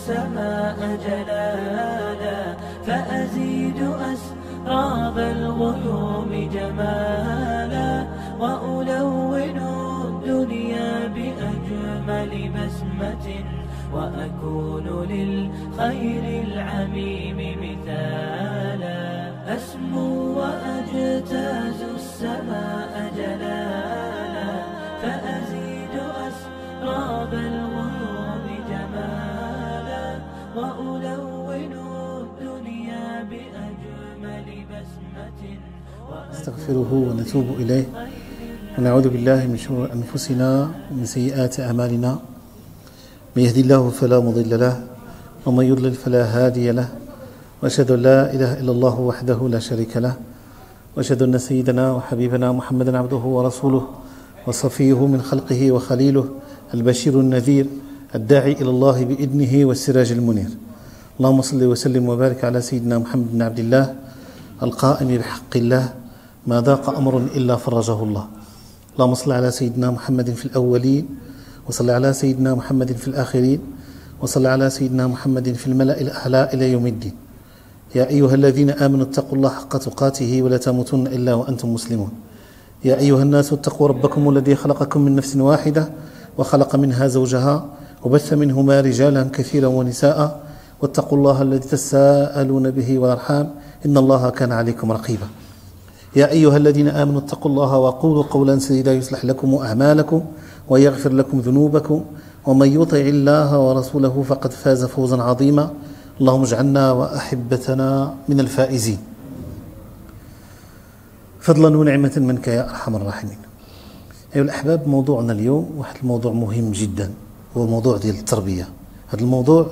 السماء جلالا، فأزيد أسراب الغيوم جمالا، وألون الدنيا بأجمل بسمة، وأكون للخير العميم مثالا. أسمو وأجتاز السماء جلالا، فأزيد أسراب الغيوم جمالا، وألون الدنيا بأجمل بسمة. نستغفره ونتوب إليه ونعوذ بالله من شرور أنفسنا ومن سيئات أعمالنا. من يهدي الله فلا مضل له ومن يضلل فلا هادي له، وأشهد أن لا إله إلا الله وحده لا شريك له، وأشهد أن سيدنا وحبيبنا محمدا عبده ورسوله وصفيه من خلقه وخليله، البشير النذير الداعي إلى الله بإذنه والسراج المنير. اللهم صل وسلم وبارك على سيدنا محمد بن عبد الله القائم بحق الله، ما ضاق أمر إلا فرجه الله. اللهم صل على سيدنا محمد في الأولين، وصل على سيدنا محمد في الآخرين، وصل على سيدنا محمد في الملأ الأعلى إلى يوم الدين. يا أيها الذين آمنوا اتقوا الله حق تقاته ولا تموتن إلا وأنتم مسلمون. يا أيها الناس اتقوا ربكم الذي خلقكم من نفس واحدة وخلق منها زوجها وبث منهما رجالا كثيرا ونساء، واتقوا الله الذي تساءلون به والأرحام إن الله كان عليكم رقيبا. يا أيها الذين آمنوا اتقوا الله وقولوا قولا سديدا يصلح لكم أعمالكم ويغفر لكم ذنوبكم، ومن يطع الله ورسوله فقد فاز فوزا عظيما. اللهم اجعلنا وأحبتنا من الفائزين فضلا ونعمة منك يا أرحم الراحمين. أيها الأحباب، موضوعنا اليوم واحد الموضوع مهم جدا، هو موضوع ديال التربية. هذا الموضوع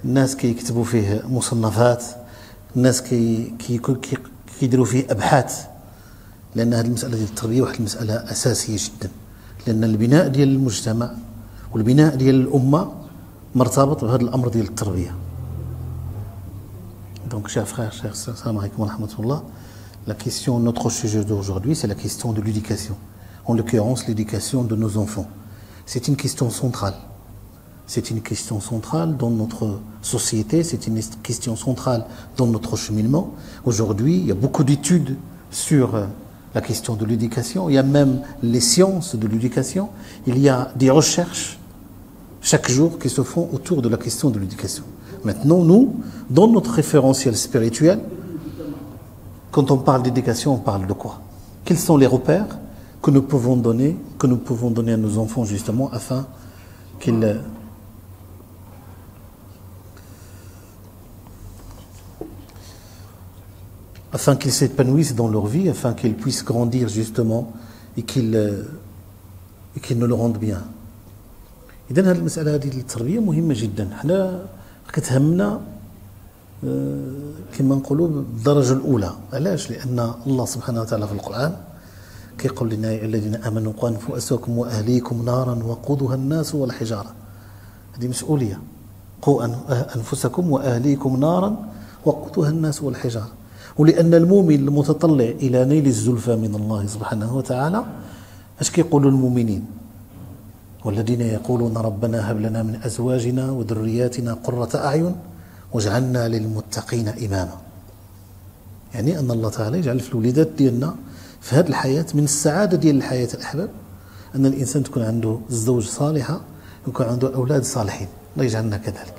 الناس كيكتبوا فيه مصنفات، الناس كيديروا فيه أبحاث، لأن هذه المسألة ديال التربية واحد المسألة أساسية جدا، لأن البناء ديال المجتمع والبناء ديال الأمة مرتبط بهذا الأمر ديال التربية. Donc, chers frères, chers sœurs, salam alaikum wa rahmatullah. La question, notre sujet d'aujourd'hui, c'est la question de l'éducation. En l'occurrence, l'éducation de nos enfants. C'est une question centrale. C'est une question centrale dans notre société, c'est une question centrale dans notre cheminement. Aujourd'hui, il y a beaucoup d'études sur la question de l'éducation. Il y a même les sciences de l'éducation. Il y a des recherches chaque jour qui se font autour de la question de l'éducation. Maintenant, nous, dans notre référentiel spirituel, quand on parle d'éducation, on parle de quoi? Quels sont les repères que nous pouvons donner à nos enfants justement afin qu'ils s'épanouissent dans leur vie, afin qu'ils puissent grandir justement et qu'ils nous le rendent bien. إذن هذه المسألة هذه التربية مهمة جدا. حنا كتهمنا كما نقولوا بالدرجة الأولى. علاش؟ لأن الله سبحانه وتعالى في القرآن كيقول لنا يا الذين آمنوا قوا أنفسكم وأهليكم نارا وقودها الناس والحجارة. هذه مسؤولية. قوا أنفسكم وأهليكم نارا وقودها الناس والحجارة. ولأن المؤمن المتطلع إلى نيل الزلفى من الله سبحانه وتعالى، اش كيقولوا المؤمنين؟ والذين يقولون ربنا هب لنا من أزواجنا وذرياتنا قرة أعين واجعلنا للمتقين إماما. يعني أن الله تعالى يجعل في الوليدات ديالنا في هذه الحياة من السعادة ديال الحياة الأحباب، أن الإنسان تكون عنده الزوج صالحة ويكون عنده أولاد صالحين. الله يجعلنا كذلك.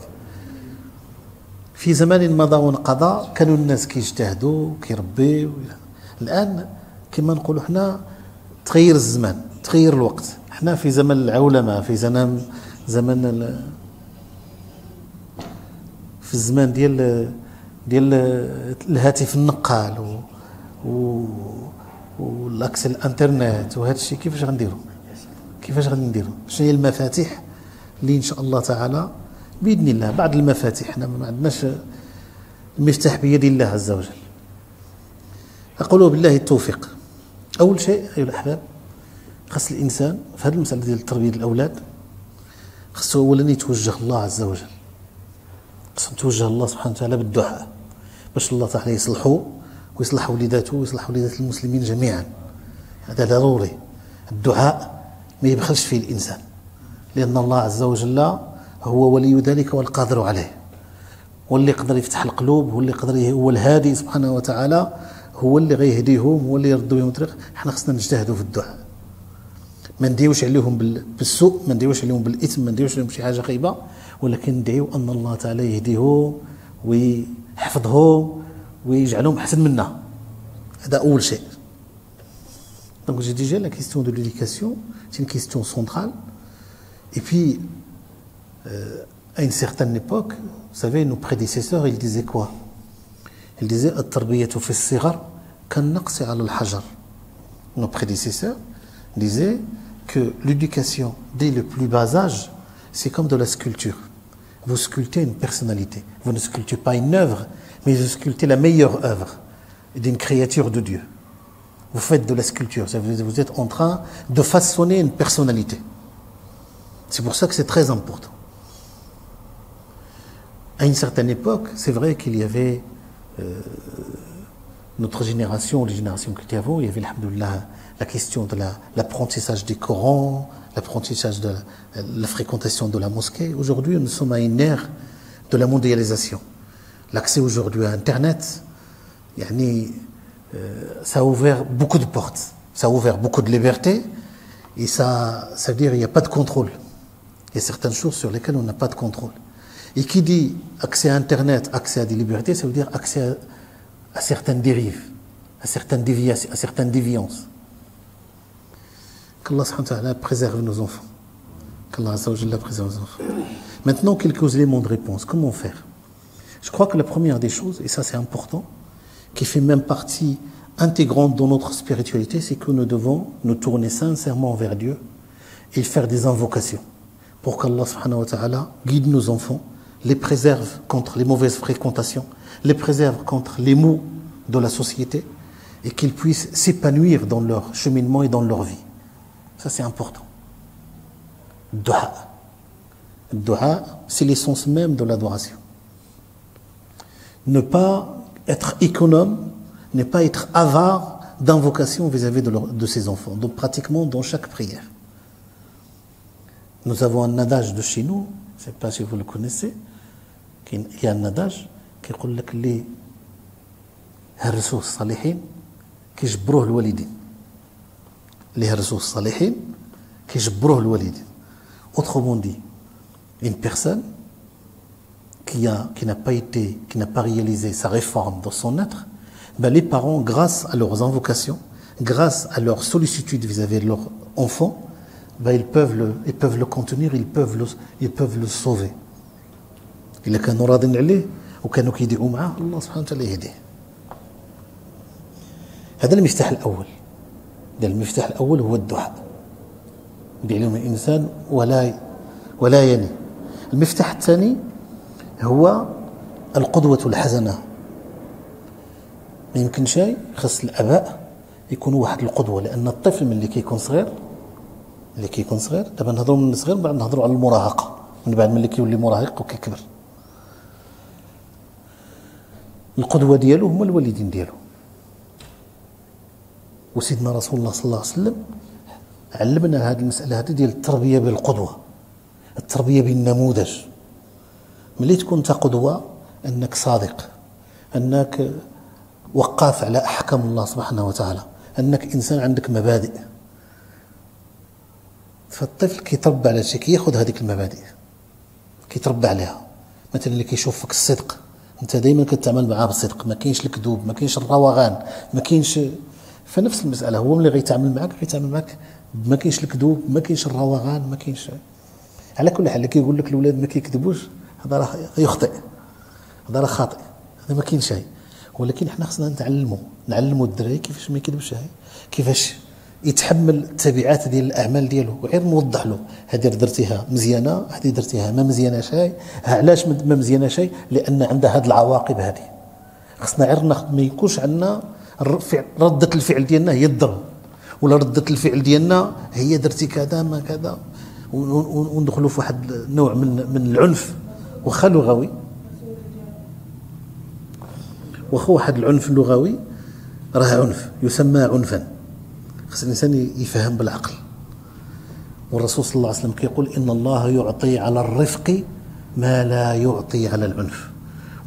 في زمان مضى وانقضى كانوا الناس كيجتهدوا كيربيوا. الآن كما نقولوا حنا تغير الزمان، تغير الوقت. حنا في زمن العولمة، في الزمان ديال الهاتف النقال والاكس الانترنت وهذا الشيء. كيفاش غادي نديروا؟ شنو هي المفاتيح اللي ان شاء الله تعالى باذن الله؟ بعض المفاتيح حنا ما عندناش المفتاح بيد الله عز وجل. اقول بالله التوفيق. اول شيء ايها الاحباب، خاص الانسان في هذه المساله ديال تربيه الاولاد خاصو اولا يتوجه الله عز وجل، خاصو يتوجه الله سبحانه وتعالى بالدعاء باش الله تعالى يصلحه ويصلح وليداته ويصلح وليدات المسلمين جميعا. هذا ضروري. الدعاء ما يبخلش فيه الانسان، لان الله عز وجل هو ولي ذلك والقادر عليه، هو اللي يقدر يفتح القلوب، هو اللي يقدر، هو الهادي سبحانه وتعالى، هو اللي غيهديهم، هو اللي يرد بهم الطريق. حنا خصنا نجتهدوا في الدعاء، ما نديوش عليهم بالسوء، ما نديوش عليهم بالاثم، ما نديوش عليهم بشي حاجه خايبه، ولكن ندعيو ان الله تعالى يهديهم ويحفظهم ويجعلهم احسن منا. هذا اول شيء. Donc j'ai déjà la question de l'éducation, c'est une question centrale. Et puis à une certaine époque, vous savez, nos prédécesseurs, ils disaient quoi? Ils disaient التربية في الصغر كالنقش على الحجر. Nos prédécesseurs disaient que l'éducation dès le plus bas âge, c'est comme de la sculpture. Vous sculptez une personnalité. Vous ne sculptez pas une œuvre, mais vous sculptez la meilleure œuvre d'une créature de Dieu. Vous faites de la sculpture. Vous êtes en train de façonner une personnalité. C'est pour ça que c'est très important. À une certaine époque, c'est vrai qu'il y avait notre génération, les générations qui étaient avant, il y avait, alhamdoulilah, la question de l'apprentissage du Coran, l'apprentissage de la fréquentation de la mosquée. Aujourd'hui, nous sommes à une ère de la mondialisation. L'accès aujourd'hui à Internet, ça a ouvert beaucoup de portes, ça a ouvert beaucoup de liberté, et ça veut dire qu'il n'y a pas de contrôle. Il y a certaines choses sur lesquelles on n'a pas de contrôle. Et qui dit accès à Internet, accès à des libertés, ça veut dire accès à certaines dérives, à certaines déviations, à certaines déviances. Qu'Allah subhanahu wa ta'ala préserve nos enfants. Qu'Allah préserve nos enfants. Maintenant, quelques éléments de réponse. Comment faire? Je crois que la première des choses, et ça c'est important, qui fait même partie intégrante dans notre spiritualité, c'est que nous devons nous tourner sincèrement vers Dieu et faire des invocations pour qu'Allah subhanahu wa ta'ala guide nos enfants, les préserve contre les mauvaises fréquentations, les préserve contre les maux de la société et qu'ils puissent s'épanouir dans leur cheminement et dans leur vie. Ça c'est important. Dua. Dua, c'est l'essence même de l'adoration. Ne pas être économe, ne pas être avare d'invocation vis-à-vis de ses enfants, donc pratiquement dans chaque prière. Nous avons un adage de chez nous, je ne sais pas si vous le connaissez, il y a un adage qui dit que les harrasous salihin qui jbrouh le walidin. Les harrasous salihin qui jbrouh le walidin. Autrement dit, une personne qui n'a pas réalisé sa réforme dans son être, ben les parents, grâce à leurs invocations, grâce à leur sollicitude vis-à-vis de leur enfant, ben ils peuvent le contenir, ils peuvent le sauver. إلا كانوا راضين عليه وكانوا كيدعوا معاه الله سبحانه وتعالى يهديه. هذا المفتاح الأول. المفتاح الأول هو الدعاء. بعلم الإنسان ولا يني. المفتاح الثاني هو القدوة الحسنة. ما يمكن شيء خص الآباء يكونوا واحد القدوة، لأن الطفل من اللي كيكون صغير دابا نهضروا من الصغير، من بعد نهضروا على المراهقة، من بعد ملي كيولي مراهق وكيكبر. القدوة ديالو هما الوالدين ديالو. وسيدنا رسول الله صلى الله عليه وسلم علمنا هذه المسألة هذه ديال التربية بالقدوة، التربية بالنموذج. ملي تكون انت قدوة، انك صادق، انك وقاف على احكام الله سبحانه وتعالى، انك انسان عندك مبادئ، فالطفل كيتربى على شيء، كياخذ هذيك المبادئ كيتربى عليها. مثلا اللي كيشوف فيك الصدق، انت دائما كتعامل معاه بالصدق، ما كاينش الكذوب، ما كاينش الروغان، ما كاينش. فنفس المسألة، هو ملي غيتعامل معك ما كاينش الكذوب، ما كاينش الروغان، ما كاينش. على كل حال اللي كيقول لك الاولاد ما كيكذبوش، هذا راه يخطئ، هذا راه خاطئ، هذا ما كاين شيء. ولكن حنا خصنا نعلموا الدراري كيفاش ما يكذبش، كيفاش يتحمل التبعات ديال الاعمال ديالو، وغير نوضح له هذه درتيها مزيانه، هذه درتيها ما مزيانه شيء. علاش ما مزيانه شيء؟ لان عندها هذه العواقب هذه. خصنا غير ما يكونش عندنا ردة الفعل ديالنا هي الضرب، ولا ردة الفعل ديالنا هي درتي كذا ما كذا، وندخلوا في واحد النوع من العنف، واخا لغوي، واخا واحد العنف اللغوي راه عنف، يسمى عنفا. خص الانسان يفهم بالعقل. والرسول صلى الله عليه وسلم كيقول إن الله يعطي على الرفق ما لا يعطي على العنف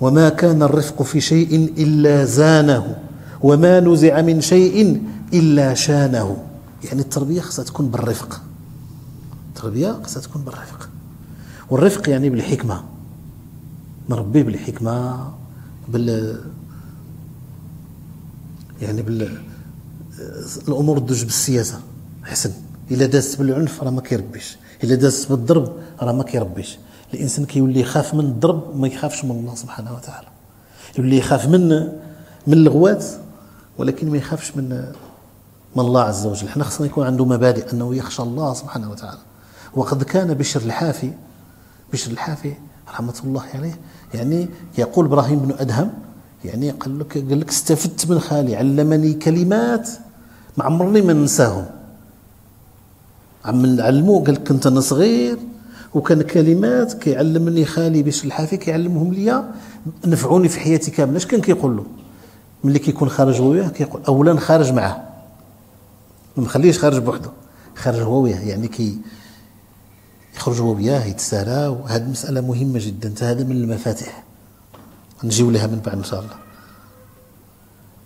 وما كان الرفق في شيء إلا زانه وما نزع من شيء إلا شانه. يعني التربية خصها تكون بالرفق، التربية خصها تكون بالرفق، والرفق يعني بالحكمة، نربيه بالحكمة الأمور تدوج بالسياسة حسن. إلا دازت بالعنف راه ما كيربيش، إلا دازت بالضرب راه ما كيربيش. الإنسان كيولي يخاف من الضرب ما يخافش من الله سبحانه وتعالى، يولي يخاف من الغوات ولكن ما يخافش من الله عز وجل. حنا خصنا يكون عنده مبادئ أنه يخشى الله سبحانه وتعالى. وقد كان بشر الحافي رحمة الله عليه يعني يقول إبراهيم بن أدهم يعني قال لك استفدت من خالي، علمني كلمات ما عمرني ما ننساهم. علموه قال لك كنت انا صغير وكان كلمات كيعلمني خالي بشر الحافي كيعلمهم ليا نفعوني في حياتي كامله. اش كان كيقول له ملي كيكون خارج هو وياه؟ كيقول اولا خارج معاه، ما مخليش خارج بوحده، خارج هو وياه، يعني يخرج هو وياه يتسارى. وهذه مساله مهمه جدا، هذا من المفاتيح نجيو لها من بعد ان شاء الله.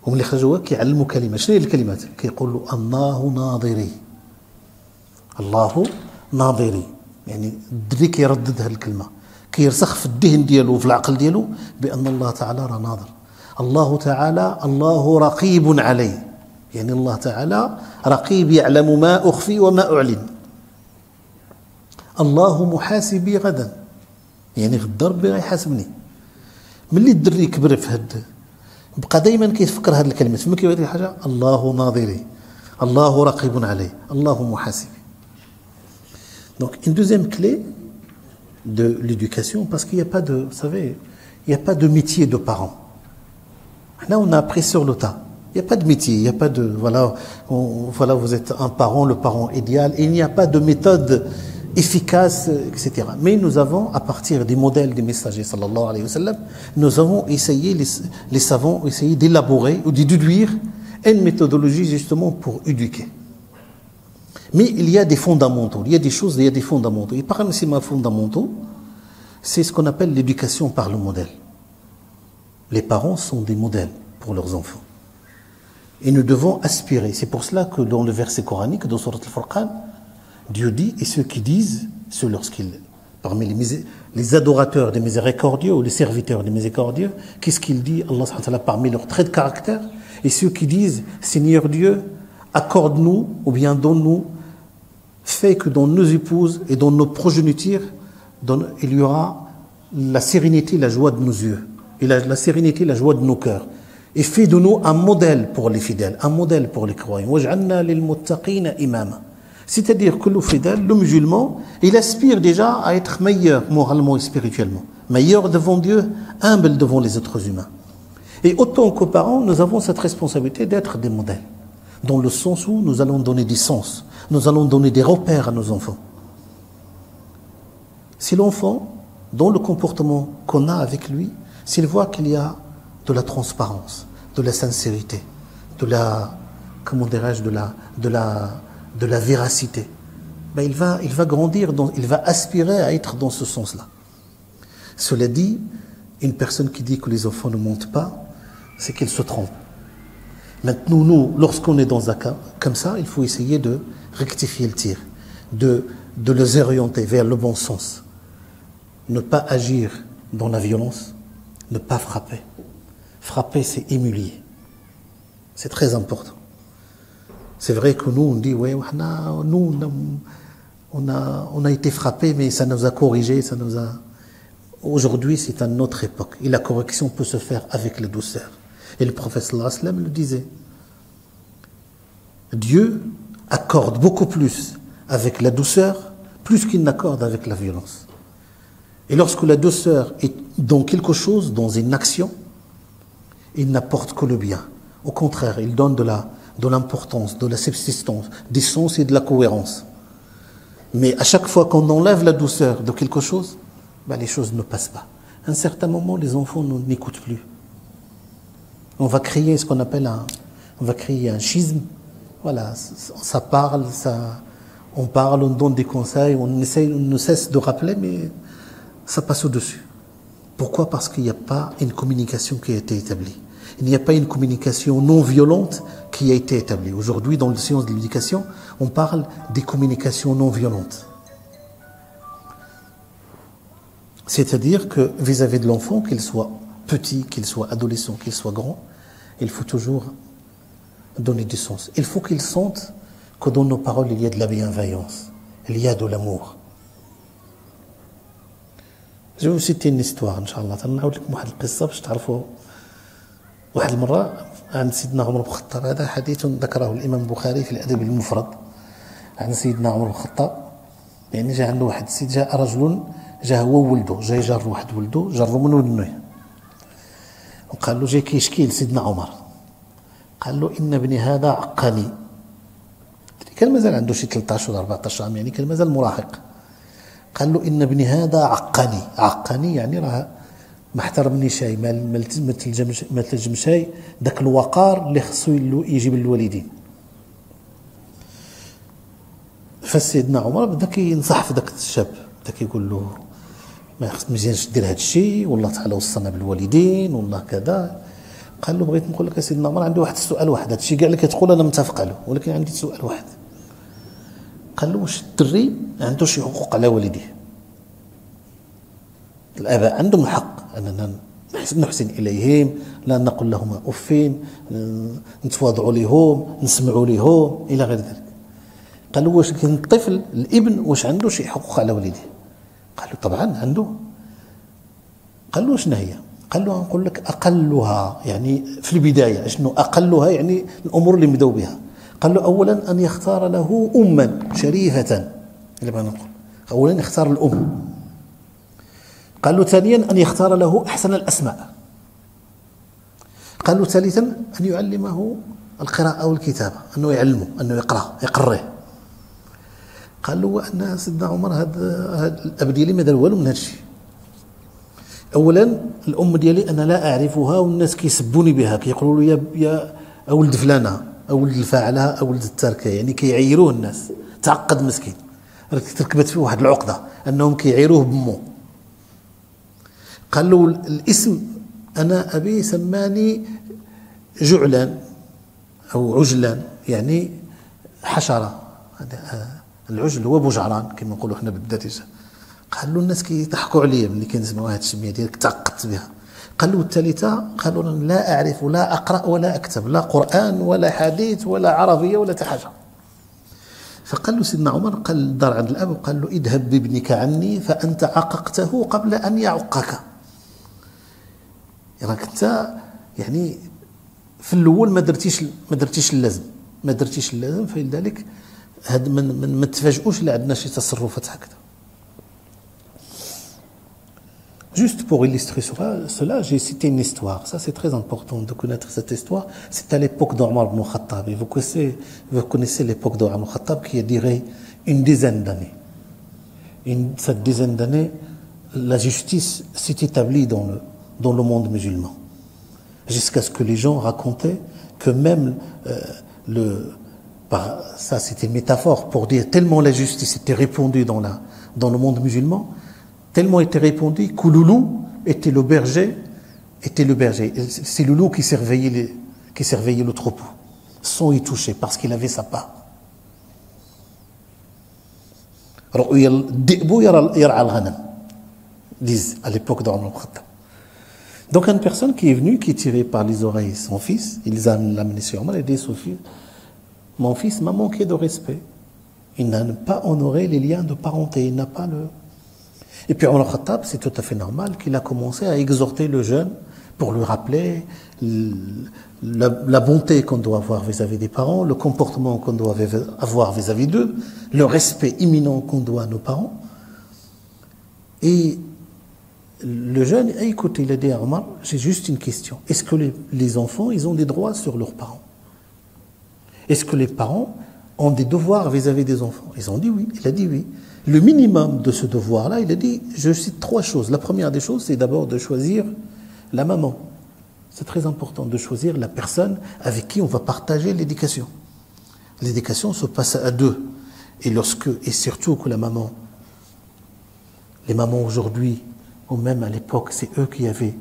وملي خرج هو كيعلموا كلمات. شنو هي الكلمات؟ كيقول له الله ناظري، الله ناظري، يعني الدري كيردد هذه الكلمه، كيرسخ في الذهن ديالو وفي العقل ديالو بان الله تعالى راه ناظر. الله تعالى الله رقيب علي، يعني الله تعالى رقيب يعلم ما اخفي وما اعلن. الله محاسبي غدا، يعني غدا ربي غيحاسبني. ملي الدري كبر في هاد بقى دائما كيتفكر هذه الكلمات، فما كيبغي حاجه الله ناظري، الله رقيب علي، الله محاسبي. Donc une deuxième clé de l'éducation, parce qu'il n'y a pas de, vous savez, il n'y a pas de métier de parent. Là, on a appris sur le tas. Il n'y a pas de métier, il n'y a pas de, voilà, voilà, vous êtes un parent, le parent idéal, et il n'y a pas de méthode efficace, etc. Mais nous avons, à partir des modèles des messagers, sallallahu alayhi wa sallam, nous avons essayé, les savants ont essayé d'élaborer ou de déduire une méthodologie justement pour éduquer. Mais il y a des fondamentaux, il y a des choses, il y a des fondamentaux. Et parmi ces fondamentaux, c'est ce qu'on appelle l'éducation par le modèle. Les parents sont des modèles pour leurs enfants. Et nous devons aspirer. C'est pour cela que dans le verset coranique, dans Surat Al-Furqan, Dieu dit, et ceux qui disent, ceux lorsqu'ils, parmi les adorateurs des miséricordieux ou les serviteurs des miséricordieux, qu'est-ce qu'il dit, Allah subhanahu wa ta'ala, parmi leurs traits de caractère, et ceux qui disent, Seigneur Dieu, accorde-nous, ou bien donne-nous, fait que dans nos épouses et dans nos progénitures, il y aura la sérénité, la joie de nos yeux, et la sérénité, la joie de nos cœurs. Et fait de nous un modèle pour les fidèles, un modèle pour les croyants. وَجْعَلْنَا لِلْمُتَّقِينَ إِمَامًا. C'est-à-dire que le fidèle, le musulman, il aspire déjà à être meilleur moralement et spirituellement, meilleur devant Dieu, humble devant les êtres humains. Et autant que parents, nous avons cette responsabilité d'être des modèles, dans le sens où nous allons donner des sens, nous allons donner des repères à nos enfants. Si l'enfant, dans le comportement qu'on a avec lui, s'il voit qu'il y a de la transparence, de la sincérité, de la, comment dirais-je, de la véracité, ben il va grandir, il va aspirer à être dans ce sens-là. Cela dit, une personne qui dit que les enfants ne mentent pas, c'est qu'elle se trompe. Maintenant, nous, lorsqu'on est dans un cas comme ça, il faut essayer de rectifier le tir, de les orienter vers le bon sens. Ne pas agir dans la violence, ne pas frapper. Frapper, c'est humilier. C'est très important. C'est vrai que nous, on dit, ouais, nous, on a été frappés, mais ça nous a corrigés, ça nous a... Aujourd'hui, c'est une autre époque. Et la correction peut se faire avec la douceur. Et le prophète sallallahu alayhi wa sallam le disait. Dieu accorde beaucoup plus avec la douceur, plus qu'il n'accorde avec la violence. Et lorsque la douceur est dans quelque chose, dans une action, il n'apporte que le bien. Au contraire, il donne de l'importance, de la subsistance, des sens et de la cohérence. Mais à chaque fois qu'on enlève la douceur de quelque chose, ben les choses ne passent pas. À un certain moment, les enfants n'écoutent plus. On va créer ce qu'on appelle un schisme. Voilà, ça parle, On parle, on donne des conseils, on essaye, on ne cesse de rappeler, mais ça passe au-dessus. Pourquoi? Parce qu'il n'y a pas une communication qui a été établie. Il n'y a pas une communication non violente qui a été établie. Aujourd'hui, dans les sciences de l'éducation, on parle des communications non violentes. C'est-à-dire que vis-à-vis de l'enfant, qu'il soit petit, qu'il soit adolescent, qu'il soit grand, il faut toujours donner du sens. Il faut qu'il sente que dans nos paroles, il y a de la bienveillance, il y a de l'amour. Je vais vous citer une histoire, Inch'Allah. نعاود لكم واحد القصة باش تعرفوا. واحد المرة عن سيدنا عمر بن الخطاب، هذا حديث ذكره الإمام البخاري في الأدب المفرد عن سيدنا عمر بن الخطاب. يعني جاء عنده واحد السيد، جاء رجل، جاء هو وولده، جاي جار واحد ولده، جروا من ودنه، وقال له جاي كيشكي لسيدنا عمر، قال له إن ابني هذا عقني. كان مازال عنده شي 13 ولا 14 عام، يعني كان مازال مراهق. قال له إن ابني هذا عقني. عقني يعني راه ما احترمني شيء، ما تلجم شيء ذاك الوقار اللي خصو يجيب للوالدين. فسيدنا عمر بدا كينصح في ذاك الشاب، بدا كيقول له ما مزيانش دير هذا الشيء، والله تعالى وصلنا بالوالدين والله كذا. قال له بغيت نقول لك يا سيدنا عمر، عندي واحد السؤال واحد، هذا الشيء كاع اللي كتقول انا متفق عليه، ولكن عندي سؤال واحد. قال له واش الدري عنده شي حقوق على والديه؟ الآباء عندهم الحق أننا نحسن إليهم، لا نقول لهم أفين، نتواضعوا لهم، نسمعوا لهم إلى غير ذلك. قال له واش كان الطفل الابن واش عنده شي حقوق على والديه؟ قال له طبعا عنده. قال له شنو هي؟ قال له نقول لك أقلها، يعني في البداية شنو أقلها؟ يعني الأمور اللي بداو بها. قال له أولا أن يختار له أما شريفة، اللي بغينا نقول أولا يختار الأم. قال له ثانيا أن يختار له أحسن الأسماء. قال له ثالثا أن يعلمه القراءة والكتابة، أنه يعلمه، أنه يقريه. قال له وأن سيدنا عمر هذا الأب ديالي ما دار والو من هذا الشيء. أولا الأم ديالي أنا لا أعرفها، والناس كيسبوني بها، كيقولوا له يا أولد فلانة، أولد الفاعلة، أولد التاركة، يعني كيعيروه الناس. تعقد مسكين، تركبت فيه واحد العقدة أنهم كيعيروه بمو. قال له الاسم أنا أبي سماني جعلان أو عجلان، يعني حشرة. العجل هو بوجعران كما نقولوا احنا بالدارجة. قال له الناس كيضحكوا عليا ملي كنسمعوا هذه السميه ديالك، تعقدت بها. قال له الثالثة، قالوا لا أعرف لا أقرأ ولا أكتب، لا قرآن ولا حديث ولا عربية ولا حاجة. فقال له سيدنا عمر، قال دار عند الأب وقال له اذهب بابنك عني فأنت عققته قبل أن يعقك. راك انت يعني في الاول ما درتيش اللازم، فلذلك هاد ما تفاجئوش اللي عندنا شي تصرفات هكذا. Juste pour illustrer cela, j'ai cité une histoire. Ça, c'est très important de connaître cette histoire. C'est à l'époque d'Omar ibn Khattab. Et vous connaissez l'époque d'Omar ibn Khattab qui a duré une dizaine d'années. Cette dizaine d'années, la justice s'est établie dans le monde musulman. Jusqu'à ce que les gens racontaient que même ça c'était une métaphore pour dire tellement la justice était répandue dans le monde musulman, tellement était répandue que Loulou était le berger. C'est Loulou qui surveillait le troupeau, sans y toucher, parce qu'il avait sa part. Disent à l'époque d'Omar ibn Khattab. Donc une personne qui est venue, qui tirait par les oreilles son fils, il l'a amené sur Omar et dit son fils, mon fils m'a manqué de respect. Il n'a pas honoré les liens de parenté, il n'a pas le... Et puis Omar Khattab, c'est tout à fait normal qu'il a commencé à exhorter le jeune pour lui rappeler la bonté qu'on doit avoir vis-à-vis des parents, le comportement qu'on doit avoir vis-à-vis d'eux, le respect imminent qu'on doit à nos parents. Et le jeune a écouté, il a dit à Omar, j'ai juste une question. Est-ce que les enfants, ils ont des droits sur leurs parents? Est-ce que les parents ont des devoirs vis-à-vis des enfants? Ils ont dit oui. Il a dit oui. Le minimum de ce devoir-là, il a dit, je cite 3 choses. La première des choses, c'est d'abord de choisir la maman. C'est très important de choisir la personne avec qui on va partager l'éducation. L'éducation se passe à 2. et surtout que les mamans aujourd'hui, ou même à l'époque, c'est eux qui avaient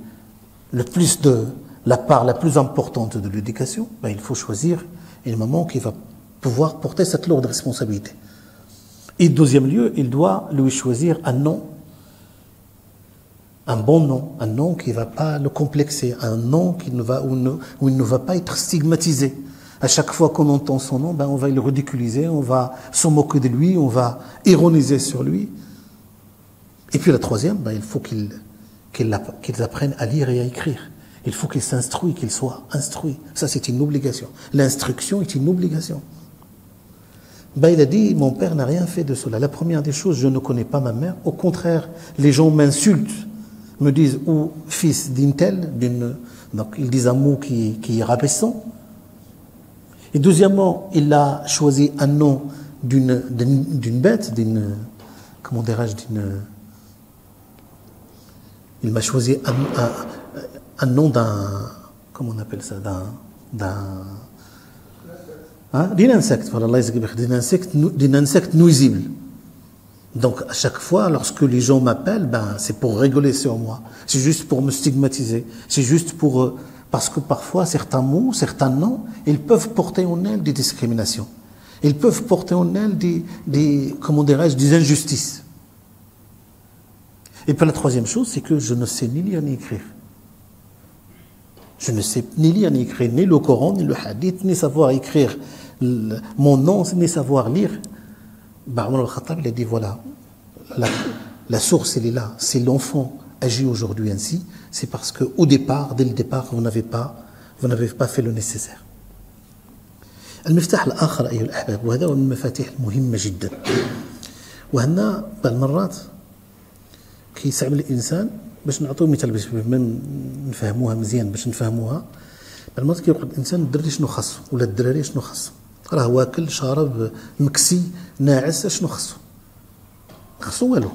la part la plus importante de l'éducation, ben, il faut choisir une maman qui va pouvoir porter cette lourde responsabilité. Et deuxième lieu, il doit lui choisir un nom, un bon nom, un nom qui ne va pas le complexer, un nom où il ne va pas être stigmatisé. À chaque fois qu'on entend son nom, ben on va le ridiculiser, on va se moquer de lui, on va ironiser sur lui. Et puis la troisième, ben il faut qu'ils apprennent à lire et à écrire. Il faut qu'ils s'instruisent, qu'ils soient instruits. Ça, c'est une obligation. L'instruction est une obligation. Ben, il a dit, mon père n'a rien fait de cela. La première des choses, je ne connais pas ma mère. Au contraire, les gens m'insultent, me disent, ou fils d'une telle, donc ils disent un mot qui est rabaissant. Et deuxièmement, il a choisi un nom d'une bête, comment dirais-je, il m'a choisi un nom comment on appelle ça, d'un insecte, voilà, d'un insecte nuisible. Donc à chaque fois, lorsque les gens m'appellent, ben, c'est pour rigoler sur moi, c'est juste pour me stigmatiser, c'est juste parce que parfois certains mots, certains noms, ils peuvent porter en elles des discriminations, ils peuvent porter en elles comment dirais-je, des injustices. Et puis la troisième chose, c'est que je ne sais ni lire ni écrire. Je ne sais ni lire ni écrire, ni le Coran, ni le Hadith, ni savoir écrire mon nom, ni savoir lire. Omar al-Khattab, il a dit, voilà, la source, elle est là. Si l'enfant agit aujourd'hui ainsi, c'est parce qu'au départ, dès le départ, vous n'avez pas fait le nécessaire. المفتاح الآخر أيها الأحباب وهذا هو من المفاتيح المهمة جدا وهنا بعض المرات كيصعب الإنسان باش نعطيو مثال باش نفهموها مزيان باش نفهموها بعض المرات كيوقع الإنسان الدري شنو خاصو ولا الدراري شنو خاصو راه واكل شارب مكسي ناعس شنو خاصو والو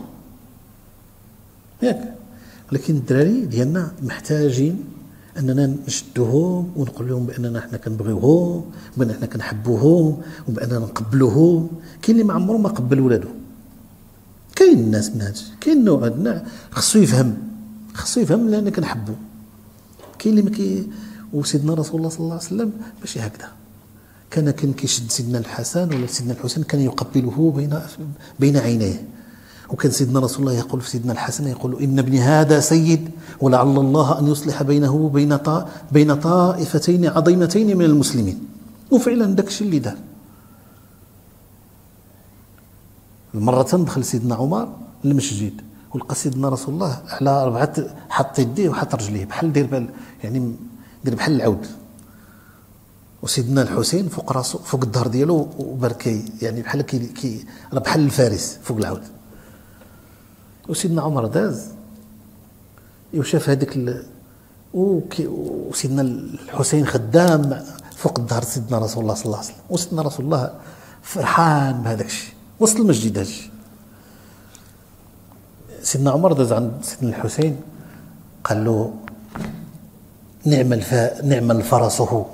ياك ولكن الدراري ديالنا محتاجين اننا نشدوهم ونقول لهم باننا حنا كنبغيوهم وباننا حنا كنحبوهم وباننا نقبلوهم. كاين اللي ما عمره ما قبل ولادو، كاين الناس من هادشي، كاين نوع هاد خصو يفهم لان كنحبو. كاين اللي ما وسيدنا رسول الله صلى الله عليه وسلم ماشي هكذا، كان كيشد سيدنا الحسن ولا سيدنا الحسين كان يقبله بين عينيه، وكان سيدنا رسول الله يقول في سيدنا الحسن يقول إن ابني هذا سيد ولعل الله أن يصلح بينه بين طائفتين عظيمتين من المسلمين. وفعلا داك الشيء اللي دار. مرة دخل سيدنا عمر للمسجد ولقى سيدنا رسول الله على 4 حط يديه وحط رجليه بحال دير بحال العود، وسيدنا الحسين فوق راسه فوق الظهر ديالو وبركي يعني بحال بحال الفارس فوق العود. وسيدنا عمر داز وشاف هذيك وسيدنا الحسين خدام فوق الظهر سيدنا رسول الله صلى الله عليه وسلم، وسيدنا رسول الله فرحان بهذاك الشيء. وصل المسجد هذا الشيء، سيدنا عمر داز عند سيدنا الحسين قال له نعم الفرس هو،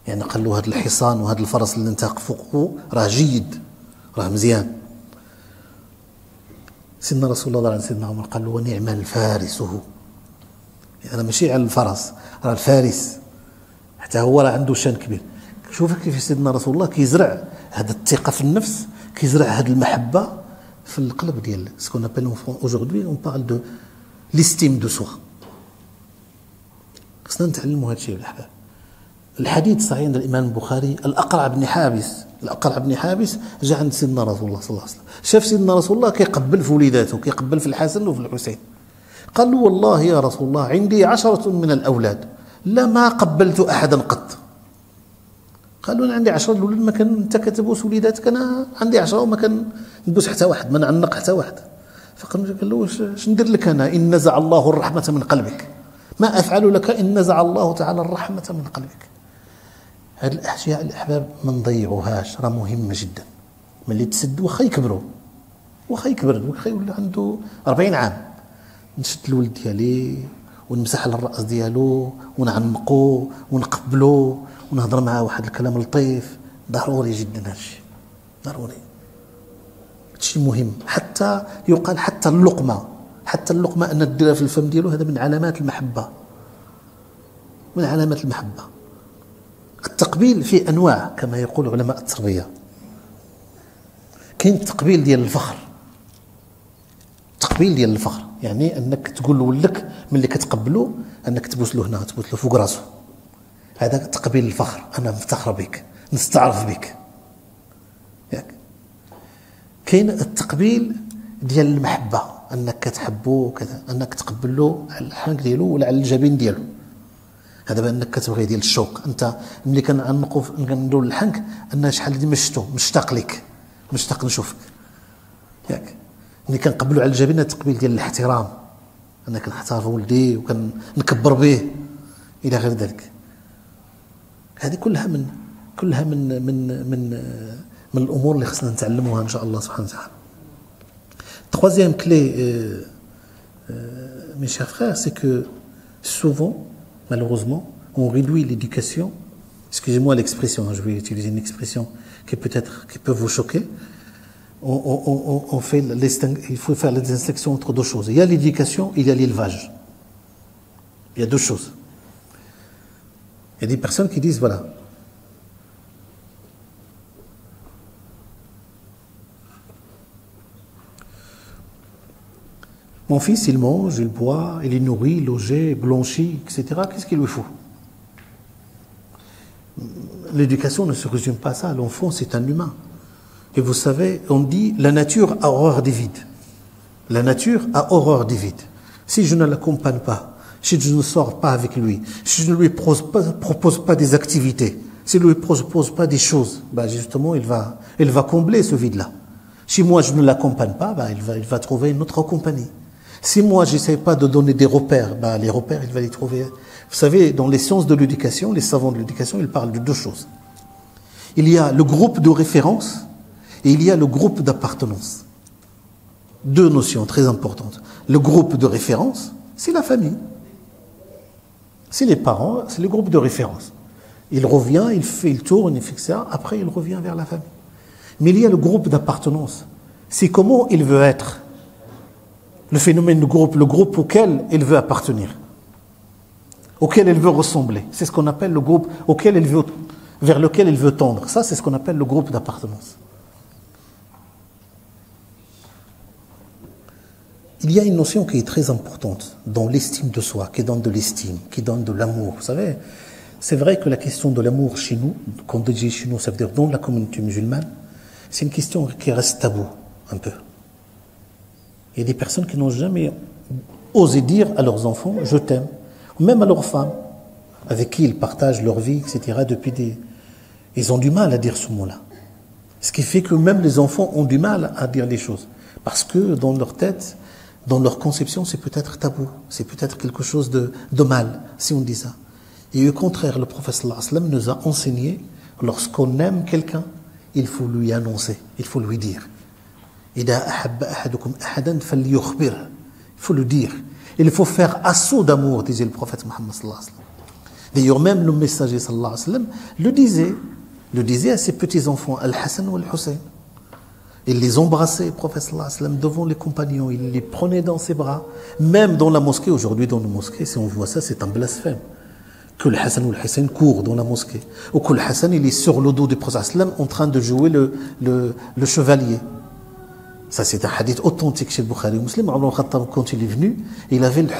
يعني قال له هذا الحصان وهذا الفرس اللي انت فوقه راه جيد راه مزيان. سيدنا رسول الله عند سيدنا عمر قال له ونعم الفارس هو، يعني ماشي على الفرس راه الفارس حتى هو راه عنده شان كبير. شوف كيف سيدنا رسول الله كيزرع هذا الثقة في النفس، كيزرع هذه المحبة في القلب ديال سكون ابل اجوردي اون بارل دو ليستيم دو سوا. خصنا نتعلموا هذا الشيء الاحباب. الحديث الصحيح عند الامام البخاري الاقرع بن حابس جاء عند سيدنا رسول الله صلى الله عليه وسلم، شاف سيدنا رسول الله كيقبل في وليداته، كيقبل في الحسن وفي الحسين. قال له والله يا رسول الله عندي 10 من الاولاد لا ما قبلت احدا قط. قال له انا عندي 10 الاولاد ما كان انت كتبوس وليداتك، انا عندي 10 وما كان نبوس حتى واحد، ما نعنق حتى واحد. فقال له واش ندير لك انا ان نزع الله الرحمه من قلبك، ما افعل لك ان نزع الله تعالى الرحمه من قلبك. هذه الاشياء الاحباب ما نضيعوهاش، راه مهمه جدا. ملي تسد واخا يكبر واخا يولي عنده 40 عام، نشد الولد ديالي ونمسح على الراس ديالو ونعنقو ونقبلو ونهضر معاه واحد الكلام لطيف. ضروري جدا هذا الشيء، ضروري. هادشي مهم. حتى يقال حتى اللقمة أن ديرها في الفم ديالو، هذا من علامات المحبة، من علامات المحبة. التقبيل فيه أنواع كما يقول علماء التربية. كاين التقبيل ديال الفخر، التقبيل ديال الفخر يعني أنك تقول لولدك ملي كتقبلو أنك تبوس له هنا، تبوس له فوق راسو، هذا تقبيل الفخر، أنا مفتخر بك، نستعرف بك. ياك كاين التقبيل ديال المحبة، أنك كتحبو كذا، أنك تقبل له على الحنك ديالو ولا على الجبين ديالو، هذا بأنك كتبغي ديال الشوق. أنت ملي كنعنقو كنديرو الحنك أن شحال هادي ما شفتو، مشتاق لك، مشتاق نشوفك. ياك ملي كنقبلو على الجبين التقبيل ديال الاحترام، أنا كنحترم ولدي وكنكبر به إلى غير ذلك. هذه كلها من الأمور اللي خصنا نتعلموها إن شاء الله سبحانه وتعالى. Troisième clé, mes chers frères, c'est que souvent, malheureusement, on réduit l'éducation. Excusez-moi l'expression, je vais utiliser une expression qui peut vous choquer. Il faut faire la distinction entre deux choses. Il y a l'éducation, il y a l'élevage. Il y a deux choses. Il y a des personnes qui disent, voilà, mon fils, il mange, il boit, il est nourri, logé, blanchi, etc. Qu'est-ce qu'il lui faut? L'éducation ne se résume pas à ça. L'enfant, c'est un humain. Et vous savez, on dit, la nature a horreur des vides. La nature a horreur des vides. Si je ne l'accompagne pas, si je ne sors pas avec lui, si je ne lui propose pas des activités, si je ne lui propose pas des choses, bah justement, il va combler ce vide-là. Si moi, je ne l'accompagne pas, bah il va trouver une autre compagnie. Si moi, je n'essaie pas de donner des repères, bah, les repères, il va les trouver. Vous savez, dans les sciences de l'éducation, les savants de l'éducation, ils parlent de deux choses. Il y a le groupe de référence et il y a le groupe d'appartenance. Deux notions très importantes. Le groupe de référence, c'est la famille. C'est les parents, c'est le groupe de référence. Il revient, il tourne, il fait ça, après il revient vers la famille. Mais il y a le groupe d'appartenance. C'est comment il veut être. Le phénomène de groupe, le groupe auquel il veut appartenir, auquel il veut ressembler. C'est ce qu'on appelle le groupe vers lequel il veut tendre. Ça, c'est ce qu'on appelle le groupe d'appartenance. Il y a une notion qui est très importante dans l'estime de soi, qui donne de l'estime, qui donne de l'amour. Vous savez, c'est vrai que la question de l'amour chez nous, quand on dit chez nous, ça veut dire dans la communauté musulmane, c'est une question qui reste tabou, un peu. Il y a des personnes qui n'ont jamais osé dire à leurs enfants « je t'aime », ou même à leurs femmes, avec qui ils partagent leur vie, etc. Ils ont du mal à dire ce mot-là. Ce qui fait que même les enfants ont du mal à dire les choses. Parce que dans leur tête, dans leur conception, c'est peut-être tabou, c'est peut-être quelque chose de mal, si on dit ça. Et au contraire, le prophète sallallahu alayhi wa sallam nous a enseigné, lorsqu'on aime quelqu'un, il faut lui annoncer, il faut lui dire. Il faut le dire. Il faut faire assaut d'amour, disait le prophète Mohammed sallallahu alayhi wa sallam. D'ailleurs, même le messager sallallahu alayhi wa sallam le disait à ses petits-enfants, Al-Hassan ou Al-Hussein. Il les embrassait, le prophète sallallahu alayhi wa sallam, devant les compagnons. Il les prenait dans ses bras. Même dans la mosquée, aujourd'hui dans nos mosquées, si on voit ça, c'est un blasphème. Que le Hassan ou le Hussein court dans la mosquée. Ou que le Hassan, il est sur le dos du prophète sallallahu alayhi wa sallam en train de jouer le chevalier. Ça, c'est un hadith authentique chez le Bukhari Muslim. Omar al-Khattab, quand il est venu, il avait le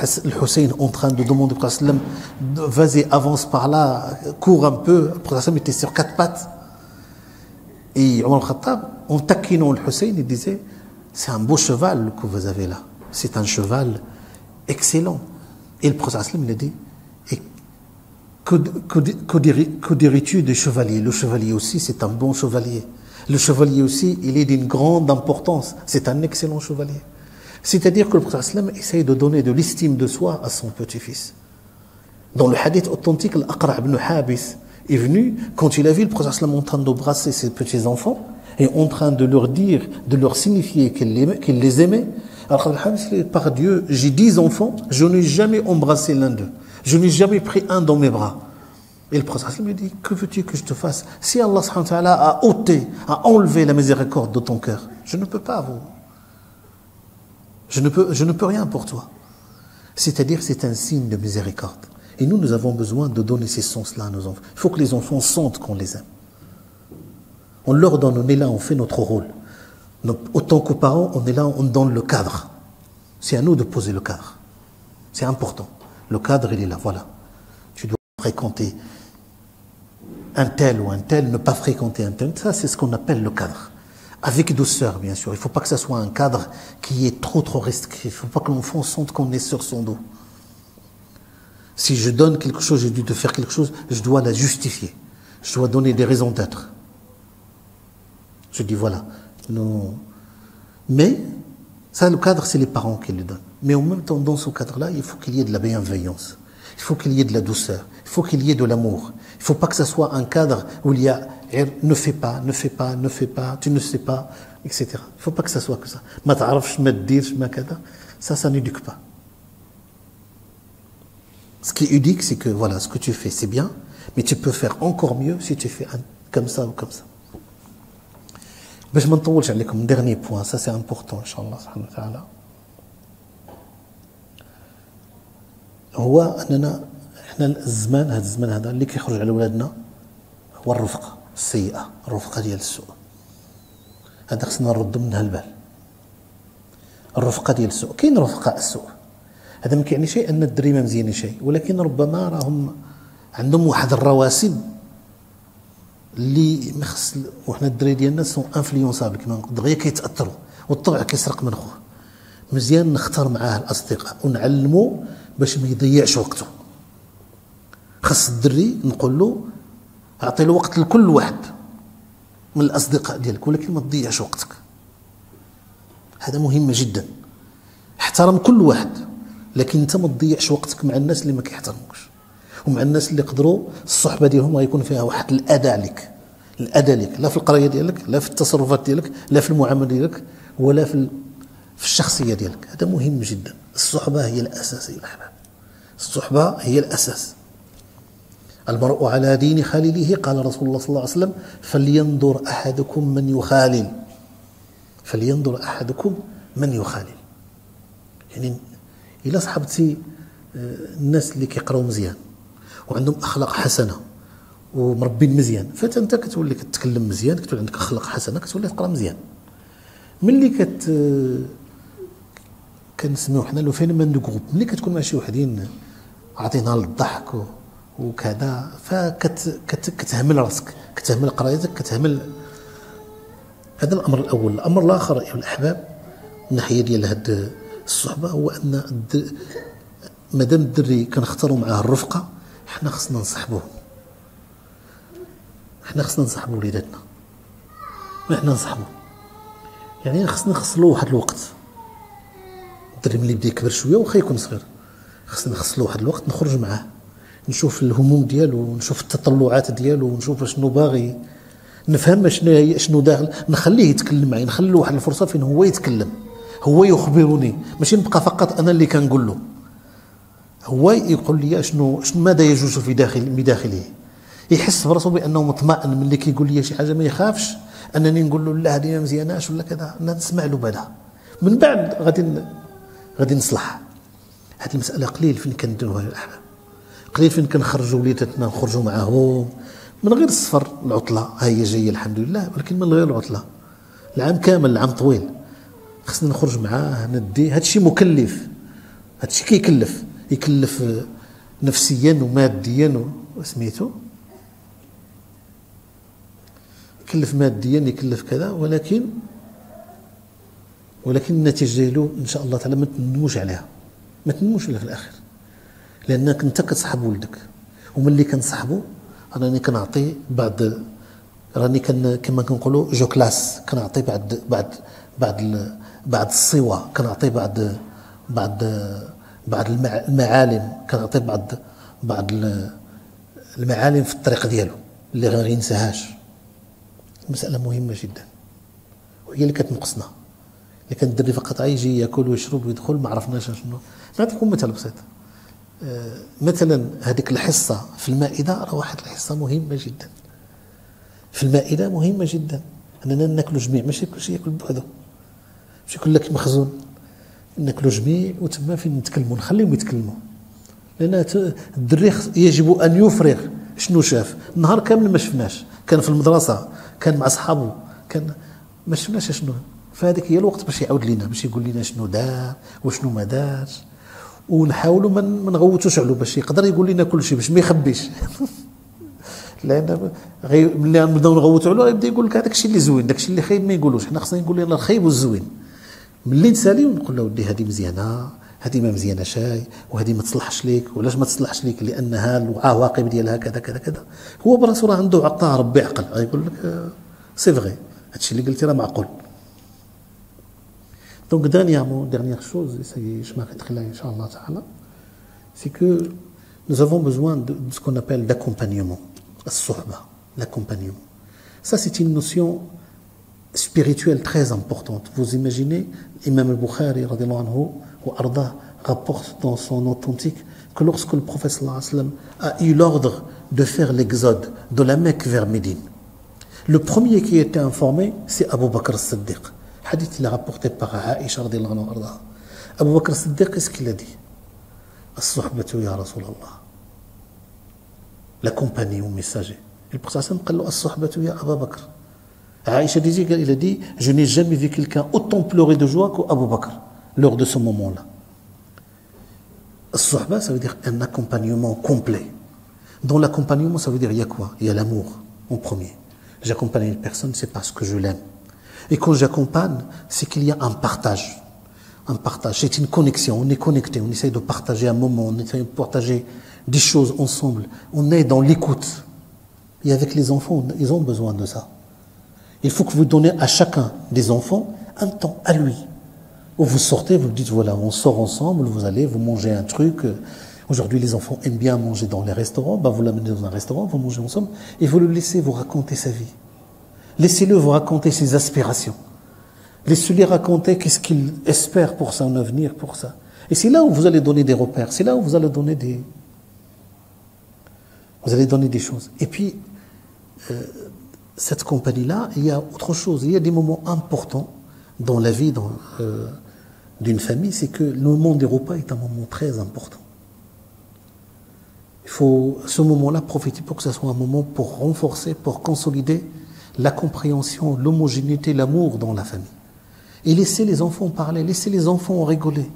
Hussein en train de demander au prophète sallallahu alayhi wa sallam, vas-y, avance par là, cours un peu. Le prophète sallallahu alayhi wa sallam était sur 4 pattes. Et Omar al-Khattab, en taquinant le Hussein, il disait, c'est un beau cheval que vous avez là. C'est un cheval excellent. Et le prophète sallallahu alayhi wa sallam, il a dit, que dirais-tu des chevaliers? Le chevalier aussi, c'est un bon chevalier. Le chevalier aussi, il est d'une grande importance. C'est un excellent chevalier. C'est-à-dire que le prophète sallallahu alayhi wa sallam essaye de donner de l'estime de soi à son petit-fils. Dans le hadith authentique, l'Aqra' ibn Habis est venu, quand il a vu le prophète sallallahu alayhi wa sallam en train d'embrasser ses petits-enfants, et en train de leur dire, de leur signifier qu'il les aimait. Alors, par Dieu, j'ai 10 enfants, je n'ai jamais embrassé l'un d'eux. Je n'ai jamais pris un dans mes bras. Et le prophète lui dit, que veux-tu que je te fasse? Si Allah subhanahu wa ta'ala a ôté, a enlevé la miséricorde de ton cœur, je ne peux pas vous. Je ne peux rien pour toi. C'est-à-dire, c'est un signe de miséricorde. Et nous avons besoin de donner ces sens-là à nos enfants. Il faut que les enfants sentent qu'on les aime. On leur donne, on est là, on fait notre rôle. Donc, autant que parents, on est là, on donne le cadre. C'est à nous de poser le cadre. C'est important. Le cadre, il est là, voilà. Tu dois fréquenter un tel ou un tel, ne pas fréquenter un tel. Ça, c'est ce qu'on appelle le cadre. Avec douceur, bien sûr. Il ne faut pas que ça soit un cadre qui est trop restrictif. Il ne faut pas que l'enfant sente qu'on est sur son dos. Si je donne quelque chose, j'ai dû te faire quelque chose, je dois la justifier. Je dois donner des raisons d'être. Je dis voilà. Non. Mais, ça, le cadre, c'est les parents qui le donnent. Mais en même temps, dans ce cadre-là, il faut qu'il y ait de la bienveillance. Il faut qu'il y ait de la douceur. Il faut qu'il y ait de l'amour. Il ne faut pas que ça soit un cadre où il y a ne fais pas, ne fais pas, ne fais pas, tu ne sais pas, etc. Il ne faut pas que ça soit que ça. Ma ta'arafsh, ma t'dir, ma kada. Ça n'éduque pas. Ce qui éduque, c'est que voilà, ce que tu fais, c'est bien, mais tu peux faire encore mieux si tu fais comme ça ou comme ça. باش ما نطولش عليكم dernier point, ça c'est important ان شاء الله سبحانه وتعالى. هو اننا احنا الزمان هذا اللي كيخرج على اولادنا هو الرفقه السيئه، الرفقه ديال السوء. هذا خصنا نردوا منها البال. الرفقه ديال السوء، كاين رفقاء السوء. هذا ما كيعني شيء ان الدري ما مزيان شيء، ولكن ربما راهم عندهم واحد الرواسب اللي ما خص. وحنا الدراري ديالنا سون انفلونسابل كما نقول، دغيا كيتاثروا والطبع كيسرق من خوه. مزيان نختار معاه الاصدقاء ونعلمو باش ما يضيعش وقته. خاص الدري نقول له اعطي له وقت لكل واحد من الاصدقاء ديالك، ولكن ما تضيعش وقتك. هذا مهم جدا. احترم كل واحد، لكن انت ما تضيعش وقتك مع الناس اللي ما كيحترموكش، ومع الناس اللي يقدروا الصحبه ديالهم غيكون فيها واحد الاذى لك. الاذى لك لا في القرايه ديالك، لا في التصرفات ديالك، لا في المعامله ديالك، ولا في الشخصيه ديالك. هذا مهم جدا. الصحبه هي الاساس يا الاحباب. الصحبه هي الاساس. المرء على دين خليله، قال رسول الله صلى الله عليه وسلم: فلينظر احدكم من يخالل. فلينظر احدكم من يخالل. يعني الا صحبتي الناس اللي كيقراو مزيان وعندهم اخلاق حسنه ومربين مزيان، فانت كتولي كتكلم مزيان، كتولي عندك اخلاق حسنه، كتولي تقرا مزيان. ملي كنسميو حنا لو فينومين دو جروب، ملي كتكون مع شي وحدين عاطينها للضحك وكذا، فكتهمل راسك، كتهمل قرايتك، كتهمل. هذا الامر الاول. الامر الاخر ايها الاحباب من الناحيه ديال هاد الصحبه هو ان مادام الدري كنختاروا معاه الرفقه، حنا خصنا نصحبوه. حنا خصنا نصحبوا وليداتنا، حنا نصحبوا. يعني خصنا نخصلوا واحد الوقت. الدري ملي بدا يكبر شويه واخا يكون صغير، خصنا نخصلوا واحد الوقت نخرج معاه، نشوف الهموم ديالو، ونشوف التطلعات ديالو، ونشوف شنو باغي، نفهم شنو داخل، نخليه يتكلم معي، نخلي له واحد الفرصه فين هو يتكلم، هو يخبرني، ماشي نبقى فقط انا اللي كنقول له. هو يقول لي شنو ماذا يجوز في بداخله، يحس براسو بانه مطمئن. ملي كيقول لي شي حاجه ما يخافش انني نقول له لا هذه ما مزياناش ولا كذا، نسمع له بعدا، من بعد غادي نصلح. هذه المساله قليل فين كنديروها يا الاحباب، قليل فين كنخرجوا وليداتنا نخرجوا معاهم من غير السفر. العطله ها هي جايه الحمد لله، ولكن من غير العطله العام كامل، العام طويل، خصنا نخرج معاه ندي. هذا الشيء مكلف، هذا الشيء يكلف نفسيا وماديا وسميتو، يكلف ماديا، يكلف كذا، ولكن النتيجه ديالو ان شاء الله تعالى ما تندموش عليها، ما تندموش عليها في الاخر، لانك انت كتصاحب ولدك. وملي كنصاحبو راني كنعطي راني كما كنقولوا جو كلاس، كنعطي بعد الصوى، كنعطي بعد المعالم، كنعطي بعض المعالم في الطريق ديالو اللي غير ينساهاش. مسألة مهمة جدا، وهي اللي كتنقصنا. اللي كان الدري فقط يجي ياكل ويشرب ويدخل، ما عرفناش شنو. نعطيكم مثال بسيط. مثلا هذيك الحصة في المائدة راه واحد الحصة مهمة جدا. في المائدة مهمة جدا أننا ناكلوا جميع، ماشي كلشي ياكل بوحدو، ماشي كل لك مخزون، ناكلوا جميع وتما فين نتكلموا نخليهم يتكلموا. لأن الدري يجب أن يفرغ شنو شاف النهار كامل ما شفناش، كان في المدرسة، كان مع أصحابه، كان ما شفناش شنو. فهذيك هي الوقت باش يعاود لينا، باش يقول لنا شنو دار وشنو ما دارش، ونحاولوا ما نغوتوش عليه باش يقدر يقول لنا كل شيء، باش ما يخبيش. لان ملي نبداو نغوتوا عليه يبدا يقول لك هذاك الشيء اللي زوين، داك الشيء اللي خايب ما يقولوش، حنا خصنا نقول لنا الخايب والزوين. ملي نساليو نقول له ودي هذه مزيانه، هذه ما مزيانه شاي، وهذه ما تصلحش ليك، وعلاش ما تصلحش ليك؟ لانها العواقب ديالها كذا كذا كذا. هو براسو راه عنده عطاه ربي عقل، غيقول لك سي فغي، هذا الشيء اللي قلتي راه معقول. Donc dernière chose, je m'arrêterai là, Inch'Allah Ta'ala, c'est que nous avons besoin de ce qu'on appelle d'accompagnement, l'accompagnement. Ça, c'est une notion spirituelle très importante. Vous imaginez, Imam al-Bukhari, radiallahu anhu, ou Arda, rapporte dans son authentique que lorsque le prophète sallallahu alayhi wa sallam a eu l'ordre de faire l'exode de la Mecque vers Médine, le premier qui était informé, c'est Abu Bakr as-Siddiq. Hadith il est rapporté par Aïcha radiallahu anha. Abu Bakr as-Siddiq, qu'est-ce qu'il a dit? As-suhbatu ya Rasulallah. La compagnie au messager. Et le prophète قال له as-suhbatu ya Abu Bakr. Aïcha disait, il a dit, je n'ai jamais vu quelqu'un autant pleurer de joie qu'Abu Bakr lors de ce moment-là. As-suhba, ça veut dire un accompagnement complet. Dans l'accompagnement, ça veut dire il y a quoi? Il y a l'amour en premier. J'accompagne une personne, c'est parce que je l'aime. Et quand j'accompagne, c'est qu'il y a un partage. Un partage, c'est une connexion. On est connecté, on essaye de partager un moment, on essaye de partager des choses ensemble. On est dans l'écoute. Et avec les enfants, ils ont besoin de ça. Il faut que vous donnez à chacun des enfants un temps à lui. Où vous sortez, vous dites, voilà, on sort ensemble, vous allez, vous mangez un truc. Aujourd'hui, les enfants aiment bien manger dans les restaurants. Ben, vous l'amenez dans un restaurant, vous mangez ensemble. Et vous le laissez vous raconter sa vie. Laissez-le vous raconter ses aspirations. Laissez-le raconter qu'est-ce qu'il espère pour son avenir, pour ça. Et c'est là où vous allez donner des repères. C'est là où vous allez donner des... Vous allez donner des choses. Et puis, cette compagnie-là, il y a autre chose. Il y a des moments importants dans la vie d'une famille. C'est que le moment des repas est un moment très important. Il faut, ce moment-là, profiter pour que ce soit un moment pour renforcer, pour consolider la compréhension, l'homogénéité, l'amour dans la famille. Et laisser les enfants parler, laisser les enfants rigoler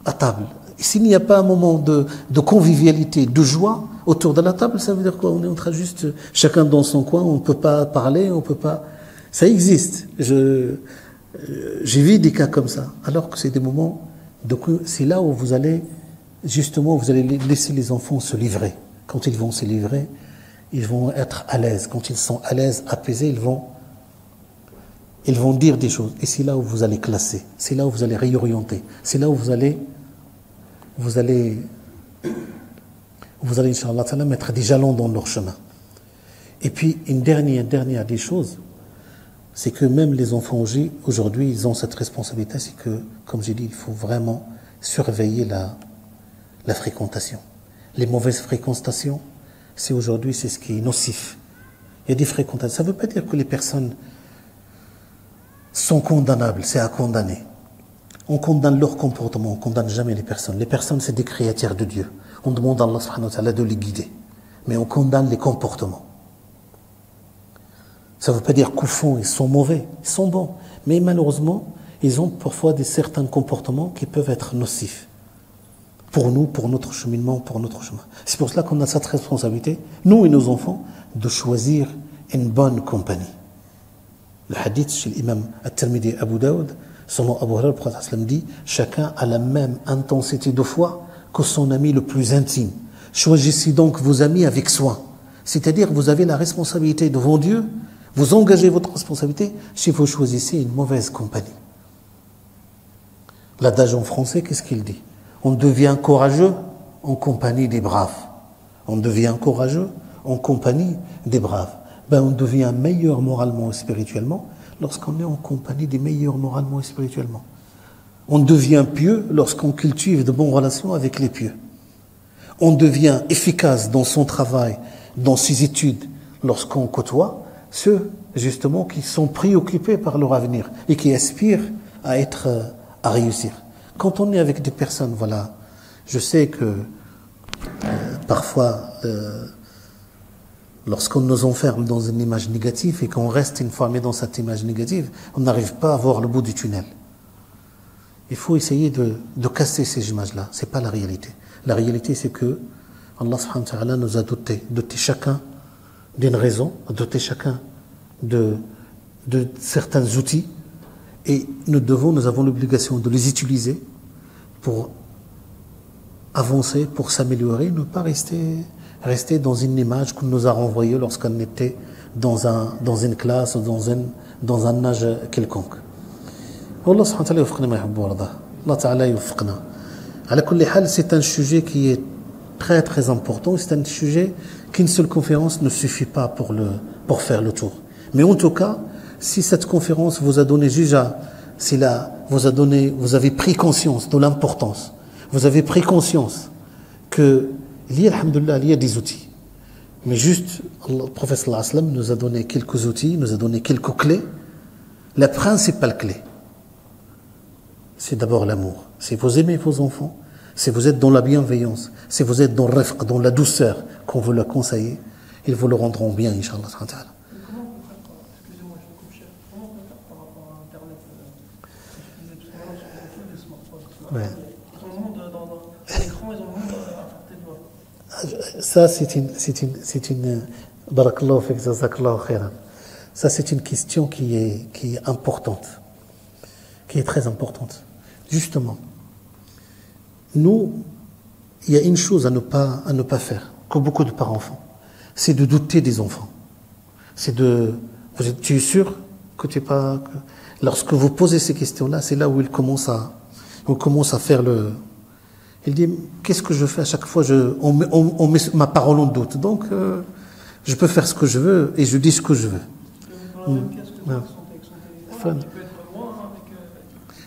à table. Et s'il n'y a pas un moment de convivialité, de joie autour de la table, ça veut dire quoi? On est en train juste, chacun dans son coin, on ne peut pas parler, on ne peut pas... Ça existe. J'ai vu des cas comme ça. Alors que c'est des moments, c'est là où vous allez, justement, vous allez laisser les enfants se livrer. Quand ils vont se livrer, ils vont être à l'aise. Quand ils sont à l'aise, apaisés, ils vont dire des choses. Et c'est là où vous allez classer. C'est là où vous allez réorienter. C'est là où vous allez, Inch'Allah, mettre des jalons dans leur chemin. Et puis, une dernière des choses, c'est que même les enfants aujourd'hui, ils ont cette responsabilité, c'est que, comme j'ai dit, il faut vraiment surveiller la fréquentation. Les mauvaises fréquentations, c'est aujourd'hui, c'est ce qui est nocif. Il y a des fréquentations. Ça ne veut pas dire que les personnes sont condamnables, c'est à condamner. On condamne leur comportement, on ne condamne jamais les personnes. Les personnes, c'est des créatures de Dieu. On demande à Allah subhanahu wa ta'ala de les guider. Mais on condamne les comportements. Ça ne veut pas dire qu'au fond, ils sont mauvais, ils sont bons. Mais malheureusement, ils ont parfois certains comportements qui peuvent être nocifs. Pour nous, pour notre cheminement, pour notre chemin. C'est pour cela qu'on a cette responsabilité, nous et nos enfants, de choisir une bonne compagnie. Le hadith chez l'imam At-Tirmidhi Abu Daoud, selon Abu Hurairah, le prophète dit, chacun a la même intensité de foi que son ami le plus intime. Choisissez donc vos amis avec soin. C'est-à-dire, vous avez la responsabilité devant Dieu, vous engagez votre responsabilité si vous choisissez une mauvaise compagnie. L'adage en français, qu'est-ce qu'il dit? On devient courageux en compagnie des braves. On devient courageux en compagnie des braves. Ben, on devient meilleur moralement et spirituellement lorsqu'on est en compagnie des meilleurs moralement et spirituellement. On devient pieux lorsqu'on cultive de bonnes relations avec les pieux. On devient efficace dans son travail, dans ses études, lorsqu'on côtoie ceux, justement, qui sont préoccupés par leur avenir et qui aspirent à réussir. Quand on est avec des personnes, voilà, je sais que parfois, lorsqu'on nous enferme dans une image négative et qu'on reste enfermé dans cette image négative, on n'arrive pas à voir le bout du tunnel. Il faut essayer de casser ces images-là. C'est pas la réalité. La réalité, c'est que Allah subhanahu wa ta'ala nous a doté chacun d'une raison, doté chacun de certains outils, et nous avons l'obligation de les utiliser pour avancer, pour s'améliorer, ne pas rester dans une image qu'on nous a renvoyée lorsqu'on était dans une classe ou dans un âge quelconque. Allah subhanahu wa ta'ala yufqna ma yuhibbu wa yardah. Allah ta'ala yufqna. Ala kulli hal, c'est un sujet qui est très très important, c'est un sujet qu'une seule conférence ne suffit pas pour faire le tour. Mais en tout cas, si cette conférence vous a donné vous avez pris conscience de l'importance, vous avez pris conscience que il y a des outils. Mais juste, le prophète sallallahu alayhi wa sallam nous a donné quelques outils, nous a donné quelques clés. La principale clé, c'est d'abord l'amour. Si vous aimez vos enfants, si vous êtes dans la bienveillance, si vous êtes dans le rifq, dans la douceur qu'on vous l'a conseillé, ils vous le rendront bien, Inch'Allah. Comment on peut faire, excusez-moi, je me coupe cher, comment on peut faire par rapport à Internet, ce que je disais tout à l'heure sur les smartphones, Ouais. Ils ont le monde dans l'écran, ils ont le monde à portée de doigt. Ça, c'est une barakallahu fik, jazakallahu khairan. Ça, c'est une question qui est importante, qui est très importante. Justement, nous, il y a une chose à ne pas faire, que beaucoup de parents font, c'est de douter des enfants. Tu es sûr que tu n'es pas... Lorsque vous posez ces questions-là, c'est là où il commence à faire le... Il dit, qu'est-ce que je fais à chaque fois on met ma parole en doute. Donc, je peux faire ce que je veux et je dis ce que je veux. Dans la même pièce que avec son téléphone, il peut être loin avec...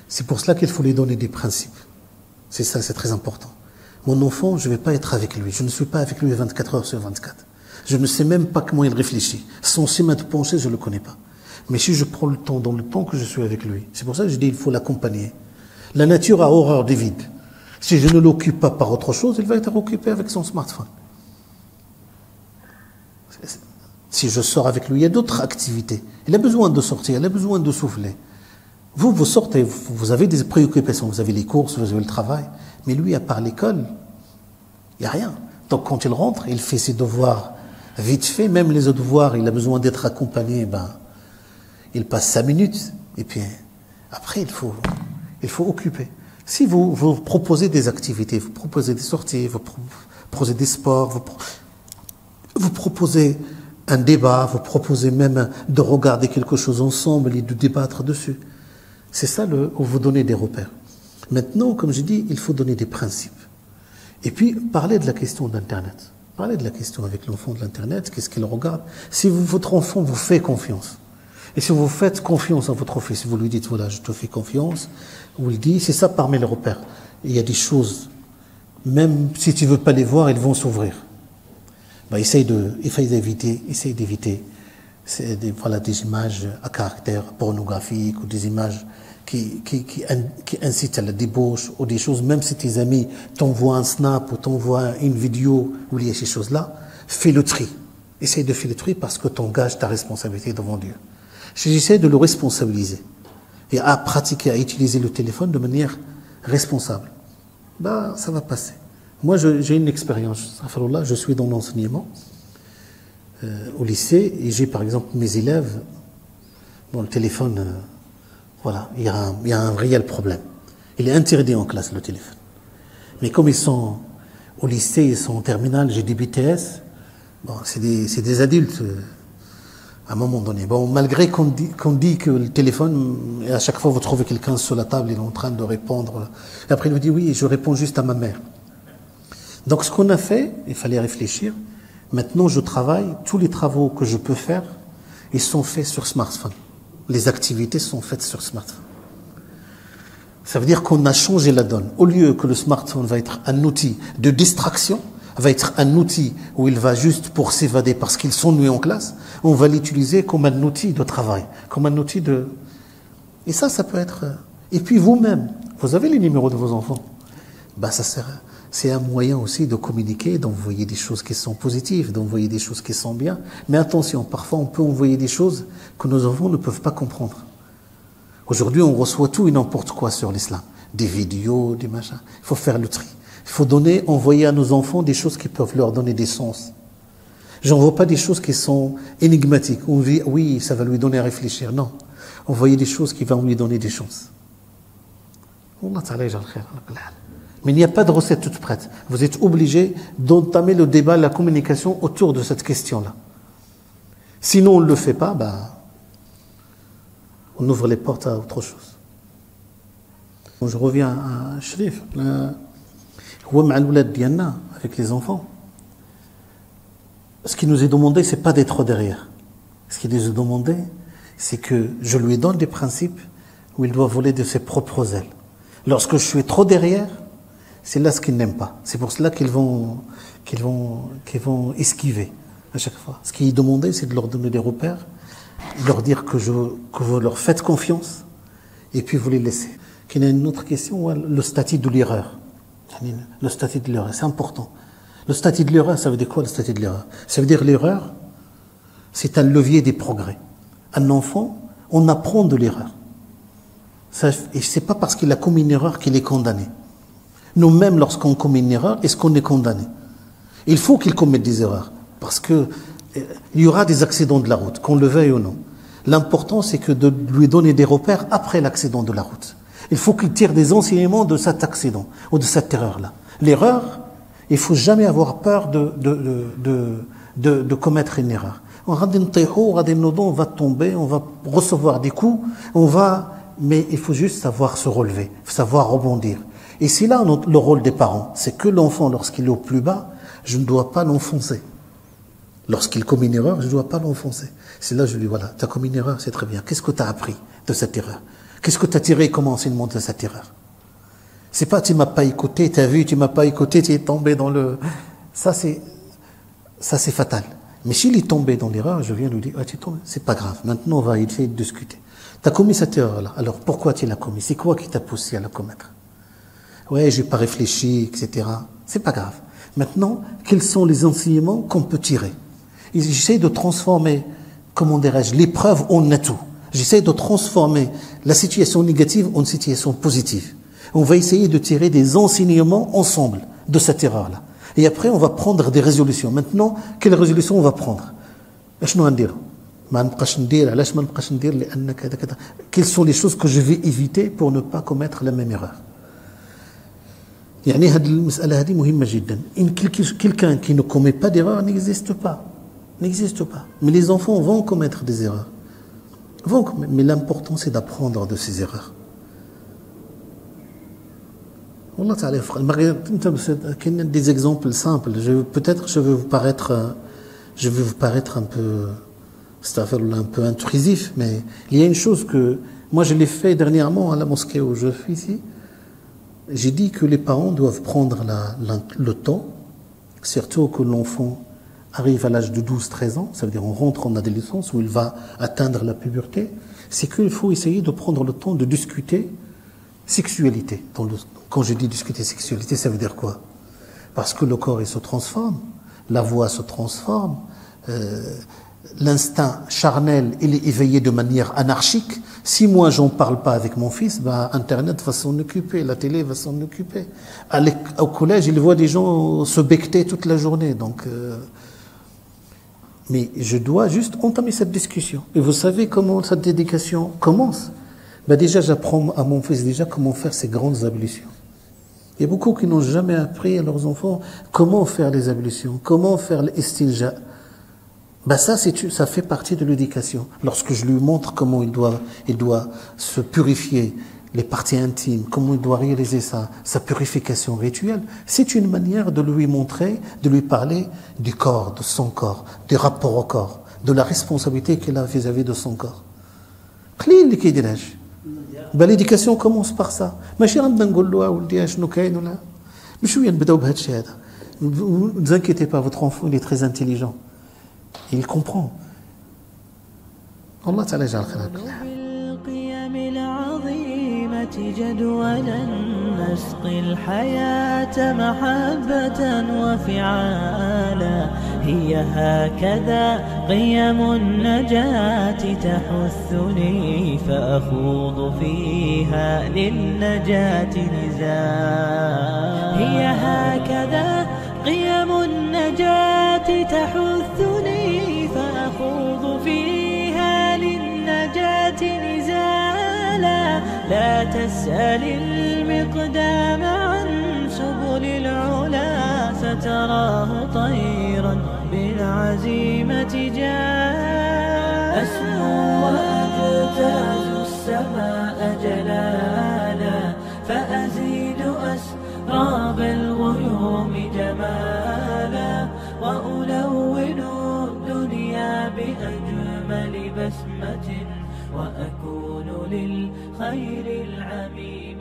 C'est pour cela qu'il faut lui donner des principes. C'est ça, c'est très important. Mon enfant, je ne vais pas être avec lui. Je ne suis pas avec lui 24 heures sur 24. Je ne sais même pas comment il réfléchit. Son schéma de pensée, je ne le connais pas. Mais si je prends le temps, dans le temps que je suis avec lui, c'est pour ça que je dis qu'il faut l'accompagner. La nature a horreur du vide. Si je ne l'occupe pas par autre chose, il va être occupé avec son smartphone. Si je sors avec lui, il y a d'autres activités. Il a besoin de sortir, il a besoin de souffler. Vous sortez, vous avez des préoccupations, vous avez les courses, vous avez le travail, mais lui, à part l'école, il n'y a rien. Donc quand il rentre, il fait ses devoirs vite fait, même les autres devoirs, il a besoin d'être accompagné, il passe 5 minutes, et puis après, il faut occuper. Si vous proposez des activités, vous proposez des sorties, vous proposez des sports, vous proposez un débat, vous proposez même de regarder quelque chose ensemble et de débattre dessus. C'est ça où vous donnez des repères. Maintenant, comme je dis, il faut donner des principes. Et puis, parler de la question d'Internet. Parler de la question avec l'enfant de l'Internet, qu'est-ce qu'il regarde. Si votre enfant vous fait confiance, et si vous faites confiance à votre fils, si vous lui dites, voilà, je te fais confiance, vous le dites, c'est ça parmi les repères. Il y a des choses, même si tu ne veux pas les voir, ils vont s'ouvrir. Essaye d'éviter des images à caractère pornographique ou des images qui incitent à la débauche ou des choses, même si tes amis t'envoient un snap ou t'envoient une vidéo où il y a ces choses-là, fais le tri. Essaye de faire le tri parce que tu engages ta responsabilité devant Dieu. J'essaie de le responsabiliser et à pratiquer, à utiliser le téléphone de manière responsable. Ça va passer. Moi, j'ai une expérience. Je suis dans l'enseignement au lycée et j'ai par exemple mes élèves dont le téléphone, il y a un réel problème. Il est interdit en classe le téléphone. Mais comme ils sont au lycée, ils sont en terminale, j'ai des BTS, c'est des adultes à un moment donné. Malgré qu'on dit que le téléphone, et à chaque fois vous trouvez quelqu'un sur la table, il est en train de répondre. Et après il vous dit oui, je réponds juste à ma mère. Donc ce qu'on a fait, il fallait réfléchir. Maintenant je travaille, tous les travaux que je peux faire, ils sont faits sur smartphone. Les activités sont faites sur smartphone. Ça veut dire qu'on a changé la donne. Au lieu que le smartphone va être un outil de distraction, va être un outil où il va juste pour s'évader parce qu'il s'ennuie en classe, on va l'utiliser comme un outil de travail, comme un outil de... Et ça peut être... Et puis vous-même, vous avez les numéros de vos enfants. Ça sert... C'est un moyen aussi de communiquer, d'envoyer des choses qui sont positives, d'envoyer des choses qui sont bien. Mais attention, parfois on peut envoyer des choses que nos enfants ne peuvent pas comprendre. Aujourd'hui, on reçoit tout et n'importe quoi sur l'islam. Des vidéos, des machins. Il faut faire le tri. Il faut envoyer à nos enfants des choses qui peuvent leur donner des sens. J'envoie pas des choses qui sont énigmatiques. On dit, oui, ça va lui donner à réfléchir. Non. Envoyer des choses qui vont lui donner des chances. Mais il n'y a pas de recette toute prête. Vous êtes obligé d'entamer le débat, la communication autour de cette question-là. Sinon, on ne le fait pas, on ouvre les portes à autre chose. Je reviens à Shrif. Avec les enfants. Ce qui nous est demandé, ce n'est pas d'être trop derrière. Ce qui nous est demandé, c'est que je lui donne des principes où il doit voler de ses propres ailes. Lorsque je suis trop derrière, c'est là ce qu'ils n'aiment pas. C'est pour cela qu'ils vont esquiver à chaque fois. Ce qui est demandé, c'est de leur donner des repères, de leur dire que vous leur faites confiance, et puis vous les laissez. Il y a une autre question, le statut de l'erreur. Le statut de l'erreur, c'est important. Le statut de l'erreur, ça veut dire quoi le statut de l'erreur? Ça veut dire l'erreur, c'est un levier des progrès. Un enfant, on apprend de l'erreur. Et c'est pas parce qu'il a commis une erreur qu'il est condamné. Nous-mêmes, lorsqu'on commet une erreur, est-ce qu'on est condamné? Il faut qu'il commette des erreurs, parce que il y aura des accidents de la route, qu'on le veuille ou non. L'important, c'est que de lui donner des repères après l'accident de la route. Il faut qu'il tire des enseignements de cet accident ou de cette erreur-là. L'erreur, il faut jamais avoir peur de commettre une erreur. On va tomber, on va recevoir des coups, mais il faut juste savoir se relever, savoir rebondir. Et c'est là le rôle des parents, c'est que l'enfant, lorsqu'il est au plus bas, je ne dois pas l'enfoncer. Lorsqu'il commet une erreur, je ne dois pas l'enfoncer. C'est là que je lui dis, voilà, tu as commis une erreur, c'est très bien. Qu'est-ce que tu as appris de cette erreur? Qu'est-ce que tu as tiré comme enseignement de cette erreur? C'est pas tu m'as pas écouté, tu as vu, tu m'as pas écouté, tu es tombé dans le... Ça c'est fatal. Mais s'il est tombé dans l'erreur, je viens lui dire, tu es tombé, c'est pas grave. Maintenant, on va essayer de discuter. Tu as commis cette erreur-là. Alors pourquoi tu l'as commis? C'est quoi qui t'a poussé à la commettre? Ouais, j'ai pas réfléchi, etc. C'est pas grave. Maintenant, quels sont les enseignements qu'on peut tirer? J'essaie de transformer, comment dirais-je, l'épreuve en atout. J'essaie de transformer la situation négative en situation positive. On va essayer de tirer des enseignements ensemble de cette erreur-là. Et après, on va prendre des résolutions. Maintenant, quelle résolution on va prendre? Quelles sont les choses que je vais éviter pour ne pas commettre la même erreur? Quelqu'un qui ne commet pas d'erreur n'existe pas. N'existe pas. Mais les enfants vont commettre des erreurs. Mais l'important, c'est d'apprendre de ces erreurs. Des exemples simples. Peut-être je vais vous paraître un peu intrusif, mais il y a une chose que moi je l'ai fait dernièrement à la mosquée où je suis ici. J'ai dit que les parents doivent prendre le temps, surtout que l'enfant arrive à l'âge de 12-13 ans, ça veut dire on rentre en adolescence où il va atteindre la puberté, c'est qu'il faut essayer de prendre le temps de discuter sexualité. Quand je dis discuter sexualité, ça veut dire quoi? Parce que le corps il se transforme, la voix se transforme, l'instinct charnel il est éveillé de manière anarchique. Si moi j'en parle pas avec mon fils, Internet va s'en occuper, la télé va s'en occuper. Au collège, il voit des gens se becqueter toute la journée, donc... Mais je dois juste entamer cette discussion. Et vous savez comment cette éducation commence? Déjà, j'apprends à mon fils déjà comment faire ces grandes ablutions. Il y a beaucoup qui n'ont jamais appris à leurs enfants comment faire les ablutions, comment faire l'istinja. Ça fait partie de l'éducation. Lorsque je lui montre comment il doit se purifier les parties intimes, comment il doit réaliser sa purification rituelle, c'est une manière de lui montrer, de lui parler du corps, de son corps, du rapport au corps, de la responsabilité qu'il a vis-à-vis de son corps. L'éducation commence par ça. Vous ne vous inquiétez pas, votre enfant il est très intelligent. Il comprend. Allah Ta'ala يجعل خير. بالقيم العظيمة جدولا نسقي الحياة محبة وفعالا هي هكذا قيم النجاة تحثني فأخوض فيها للنجاة نزالا هي هكذا قيم النجاة تحثني فأخوض فيها للنجاة نزالا لا تسأل المقدام عن سبل العلا ستراه طيرا بالعزيمة جاء أسمو وأجتاز السماء جلالا فأزيد أسراب الغيوم جمالا وألون الدنيا بأجمل بسمة وأكون للخير العميم